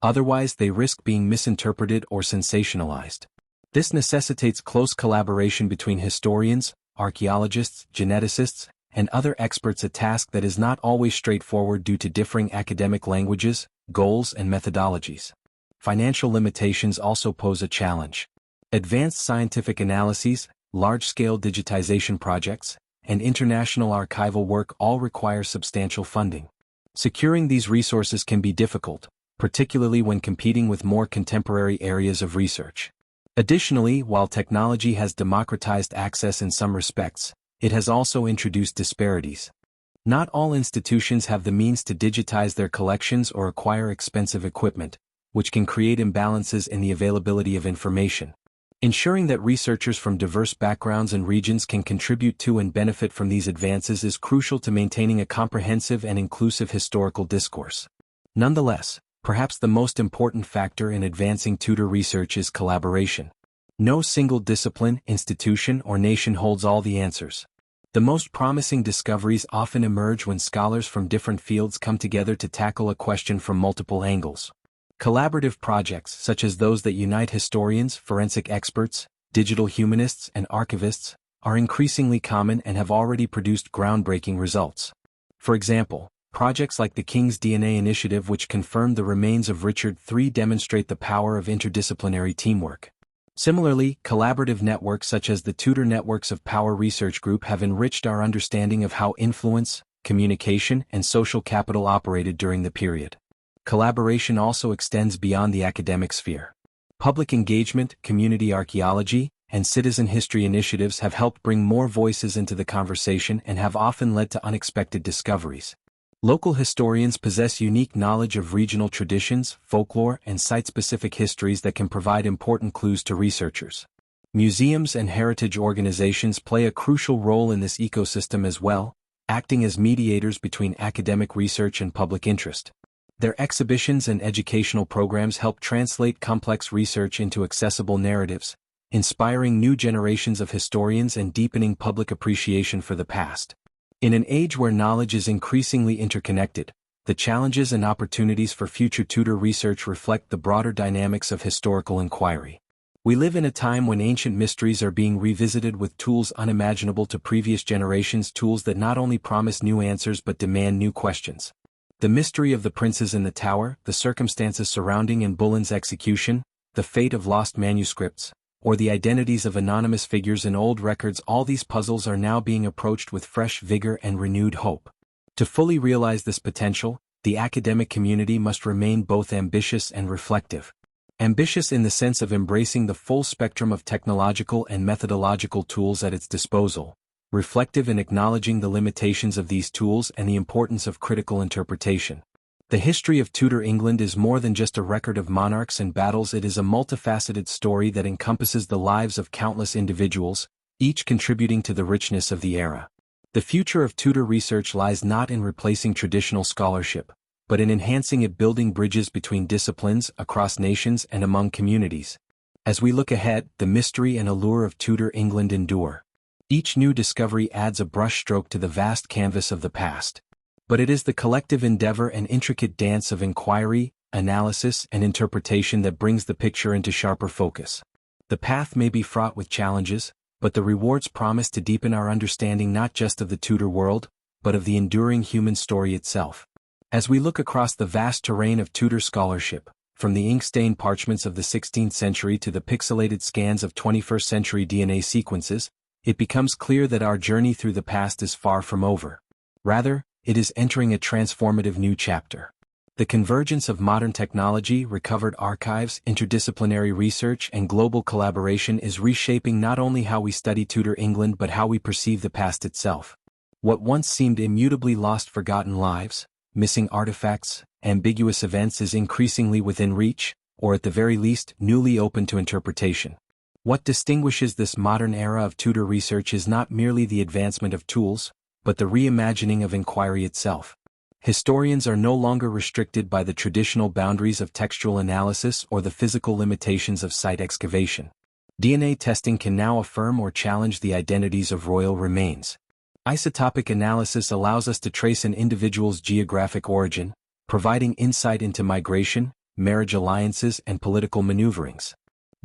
Otherwise, they risk being misinterpreted or sensationalized. This necessitates close collaboration between historians, archaeologists, geneticists, and other experts, a task that is not always straightforward due to differing academic languages, goals, and methodologies. Financial limitations also pose a challenge. Advanced scientific analyses, large-scale digitization projects, and international archival work all require substantial funding. Securing these resources can be difficult, particularly when competing with more contemporary areas of research. Additionally, while technology has democratized access in some respects, it has also introduced disparities. Not all institutions have the means to digitize their collections or acquire expensive equipment, which can create imbalances in the availability of information. Ensuring that researchers from diverse backgrounds and regions can contribute to and benefit from these advances is crucial to maintaining a comprehensive and inclusive historical discourse. Nonetheless, perhaps the most important factor in advancing Tudor research is collaboration. No single discipline, institution, or nation holds all the answers. The most promising discoveries often emerge when scholars from different fields come together to tackle a question from multiple angles. Collaborative projects such as those that unite historians, forensic experts, digital humanists, and archivists are increasingly common and have already produced groundbreaking results. For example, projects like the King's DNA Initiative, which confirmed the remains of Richard III, demonstrate the power of interdisciplinary teamwork. Similarly, collaborative networks such as the Tudor Networks of Power Research Group have enriched our understanding of how influence, communication, and social capital operated during the period. Collaboration also extends beyond the academic sphere. Public engagement, community archaeology, and citizen history initiatives have helped bring more voices into the conversation and have often led to unexpected discoveries. Local historians possess unique knowledge of regional traditions, folklore, and site-specific histories that can provide important clues to researchers. Museums and heritage organizations play a crucial role in this ecosystem as well, acting as mediators between academic research and public interest. Their exhibitions and educational programs help translate complex research into accessible narratives, inspiring new generations of historians and deepening public appreciation for the past. In an age where knowledge is increasingly interconnected, the challenges and opportunities for future Tudor research reflect the broader dynamics of historical inquiry. We live in a time when ancient mysteries are being revisited with tools unimaginable to previous generations, tools that not only promise new answers but demand new questions. The mystery of the princes in the tower, the circumstances surrounding Anne Boleyn's execution, the fate of lost manuscripts, or the identities of anonymous figures in old records, all these puzzles are now being approached with fresh vigor and renewed hope. To fully realize this potential, the academic community must remain both ambitious and reflective. Ambitious in the sense of embracing the full spectrum of technological and methodological tools at its disposal, reflective in acknowledging the limitations of these tools and the importance of critical interpretation. The history of Tudor England is more than just a record of monarchs and battles. It is a multifaceted story that encompasses the lives of countless individuals, each contributing to the richness of the era. The future of Tudor research lies not in replacing traditional scholarship, but in enhancing it, building bridges between disciplines, across nations, and among communities. As we look ahead, the mystery and allure of Tudor England endure. Each new discovery adds a brushstroke to the vast canvas of the past. But it is the collective endeavor and intricate dance of inquiry, analysis, and interpretation that brings the picture into sharper focus. The path may be fraught with challenges, but the rewards promise to deepen our understanding not just of the Tudor world, but of the enduring human story itself. As we look across the vast terrain of Tudor scholarship, from the ink-stained parchments of the 16th century to the pixelated scans of 21st century DNA sequences, it becomes clear that our journey through the past is far from over. Rather, it is entering a transformative new chapter. The convergence of modern technology, recovered archives, interdisciplinary research, and global collaboration is reshaping not only how we study Tudor England but how we perceive the past itself. What once seemed immutably lost, forgotten lives, missing artifacts, ambiguous events is increasingly within reach, or at the very least, newly open to interpretation. What distinguishes this modern era of Tudor research is not merely the advancement of tools, but the reimagining of inquiry itself. Historians are no longer restricted by the traditional boundaries of textual analysis or the physical limitations of site excavation. DNA testing can now affirm or challenge the identities of royal remains. Isotopic analysis allows us to trace an individual's geographic origin, providing insight into migration, marriage alliances, and political maneuverings.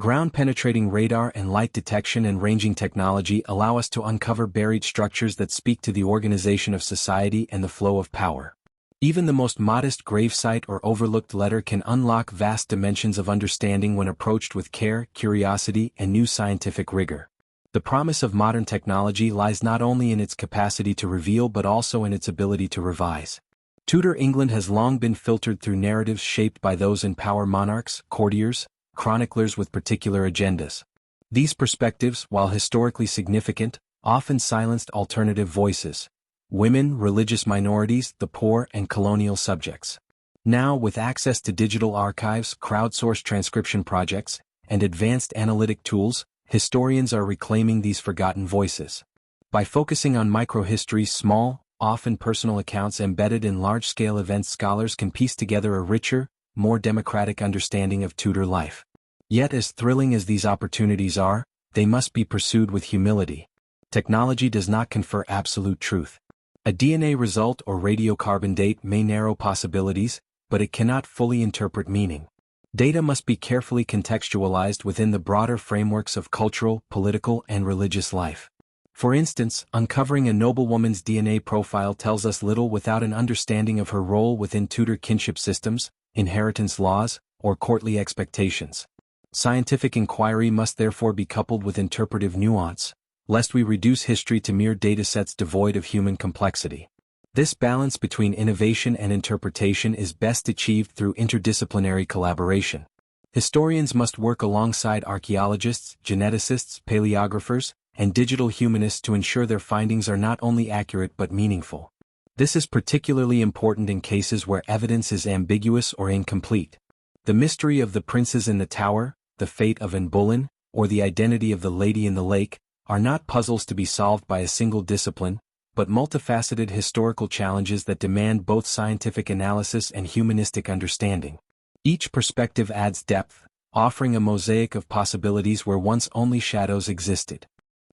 Ground-penetrating radar and light detection and ranging technology allow us to uncover buried structures that speak to the organization of society and the flow of power. Even the most modest gravesite or overlooked letter can unlock vast dimensions of understanding when approached with care, curiosity, and new scientific rigor. The promise of modern technology lies not only in its capacity to reveal but also in its ability to revise. Tudor England has long been filtered through narratives shaped by those in power: monarchs, courtiers, chroniclers with particular agendas. These perspectives, while historically significant, often silenced alternative voices, women, religious minorities, the poor, and colonial subjects. Now, with access to digital archives, crowdsourced transcription projects, and advanced analytic tools, historians are reclaiming these forgotten voices. By focusing on microhistory's small, often personal accounts embedded in large-scale events, scholars can piece together a richer, more democratic understanding of Tudor life. Yet as thrilling as these opportunities are, they must be pursued with humility. Technology does not confer absolute truth. A DNA result or radiocarbon date may narrow possibilities, but it cannot fully interpret meaning. Data must be carefully contextualized within the broader frameworks of cultural, political, and religious life. For instance, uncovering a noblewoman's DNA profile tells us little without an understanding of her role within Tudor kinship systems, inheritance laws, or courtly expectations. Scientific inquiry must therefore be coupled with interpretive nuance, lest we reduce history to mere datasets devoid of human complexity. This balance between innovation and interpretation is best achieved through interdisciplinary collaboration. Historians must work alongside archaeologists, geneticists, paleographers, and digital humanists to ensure their findings are not only accurate but meaningful. This is particularly important in cases where evidence is ambiguous or incomplete. The mystery of the princes in the tower, the fate of Anne Boleyn, or the identity of the lady in the lake, are not puzzles to be solved by a single discipline, but multifaceted historical challenges that demand both scientific analysis and humanistic understanding. Each perspective adds depth, offering a mosaic of possibilities where once only shadows existed.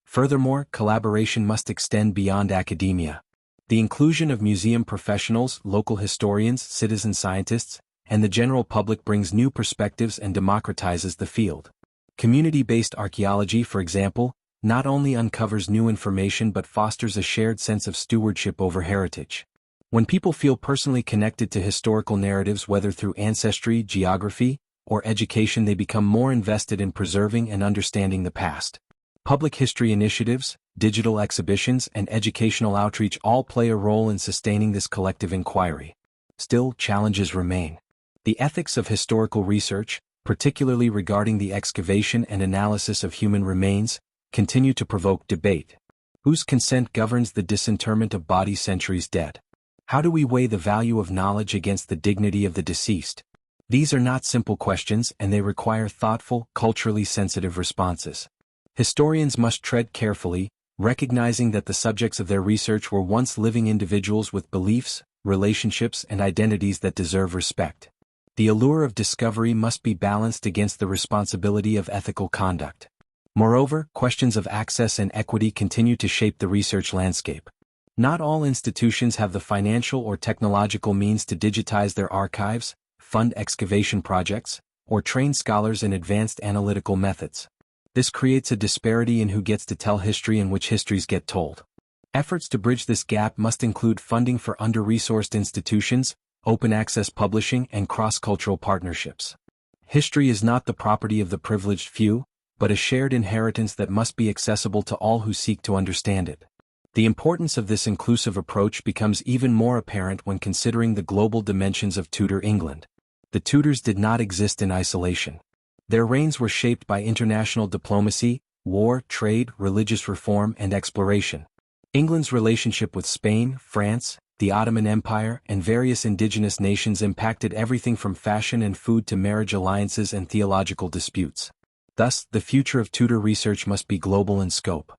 Furthermore, collaboration must extend beyond academia. The inclusion of museum professionals, local historians, citizen scientists, and the general public brings new perspectives and democratizes the field. Community-based archaeology, for example, not only uncovers new information but fosters a shared sense of stewardship over heritage. When people feel personally connected to historical narratives, whether through ancestry, geography, or education, they become more invested in preserving and understanding the past. Public history initiatives, digital exhibitions, and educational outreach all play a role in sustaining this collective inquiry. Still, challenges remain. The ethics of historical research, particularly regarding the excavation and analysis of human remains, continue to provoke debate. Whose consent governs the disinterment of bodies centuries dead? How do we weigh the value of knowledge against the dignity of the deceased? These are not simple questions, and they require thoughtful, culturally sensitive responses. Historians must tread carefully, recognizing that the subjects of their research were once living individuals with beliefs, relationships, and identities that deserve respect. The allure of discovery must be balanced against the responsibility of ethical conduct. Moreover, questions of access and equity continue to shape the research landscape. Not all institutions have the financial or technological means to digitize their archives, fund excavation projects, or train scholars in advanced analytical methods. This creates a disparity in who gets to tell history and which histories get told. Efforts to bridge this gap must include funding for under-resourced institutions, open access publishing, and cross-cultural partnerships. History is not the property of the privileged few, but a shared inheritance that must be accessible to all who seek to understand it. The importance of this inclusive approach becomes even more apparent when considering the global dimensions of Tudor England. The Tudors did not exist in isolation. Their reigns were shaped by international diplomacy, war, trade, religious reform, and exploration. England's relationship with Spain, France, the Ottoman Empire, and various indigenous nations impacted everything from fashion and food to marriage alliances and theological disputes. Thus, the future of Tudor research must be global in scope.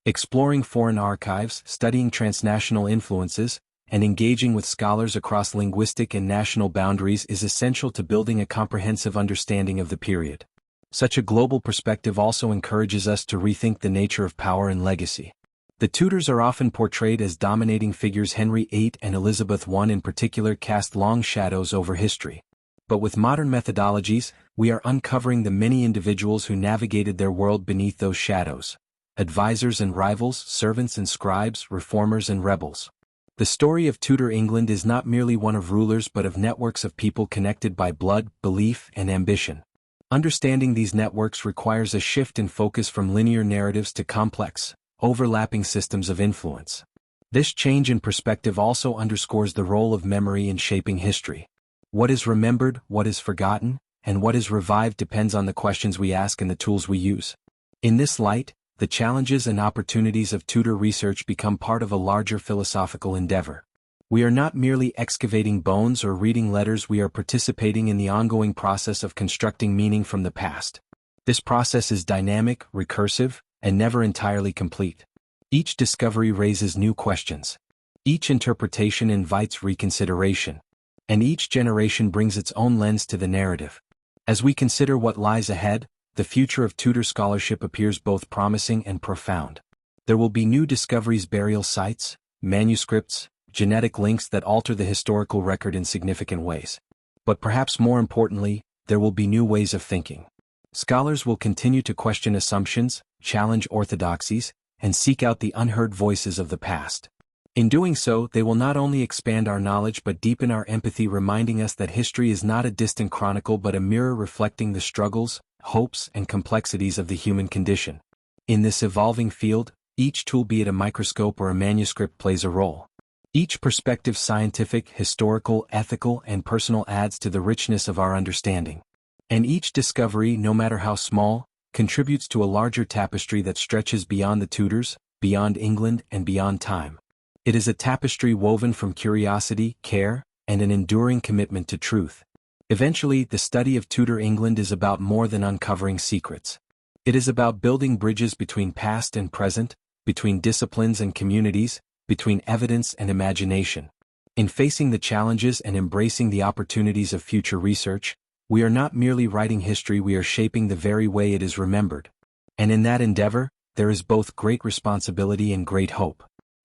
Exploring foreign archives, studying transnational influences, and engaging with scholars across linguistic and national boundaries is essential to building a comprehensive understanding of the period. Such a global perspective also encourages us to rethink the nature of power and legacy. The Tudors are often portrayed as dominating figures. Henry VIII and Elizabeth I in particular cast long shadows over history. But with modern methodologies, we are uncovering the many individuals who navigated their world beneath those shadows. Advisors and rivals, servants and scribes, reformers and rebels. The story of Tudor England is not merely one of rulers but of networks of people connected by blood, belief, and ambition. Understanding these networks requires a shift in focus from linear narratives to complex, overlapping systems of influence. This change in perspective also underscores the role of memory in shaping history. What is remembered, what is forgotten, and what is revived depends on the questions we ask and the tools we use. In this light, the challenges and opportunities of Tudor research become part of a larger philosophical endeavor. We are not merely excavating bones or reading letters, we are participating in the ongoing process of constructing meaning from the past. This process is dynamic, recursive, and never entirely complete. Each discovery raises new questions. Each interpretation invites reconsideration. And each generation brings its own lens to the narrative. As we consider what lies ahead, the future of Tudor scholarship appears both promising and profound. There will be new discoveries, burial sites, manuscripts, genetic links that alter the historical record in significant ways. But perhaps more importantly, there will be new ways of thinking. Scholars will continue to question assumptions, challenge orthodoxies, and seek out the unheard voices of the past. In doing so, they will not only expand our knowledge but deepen our empathy, reminding us that history is not a distant chronicle but a mirror reflecting the struggles, hopes, and complexities of the human condition. In this evolving field, each tool, be it a microscope or a manuscript, plays a role. Each perspective, scientific, historical, ethical, and personal, adds to the richness of our understanding. And each discovery, no matter how small, contributes to a larger tapestry that stretches beyond the Tudors, beyond England, and beyond time. It is a tapestry woven from curiosity, care, and an enduring commitment to truth. Eventually, the study of Tudor England is about more than uncovering secrets. It is about building bridges between past and present, between disciplines and communities, between evidence and imagination. In facing the challenges and embracing the opportunities of future research, we are not merely writing history, we are shaping the very way it is remembered. And in that endeavor, there is both great responsibility and great hope.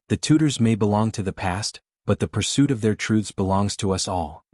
The Tudors may belong to the past, but the pursuit of their truths belongs to us all.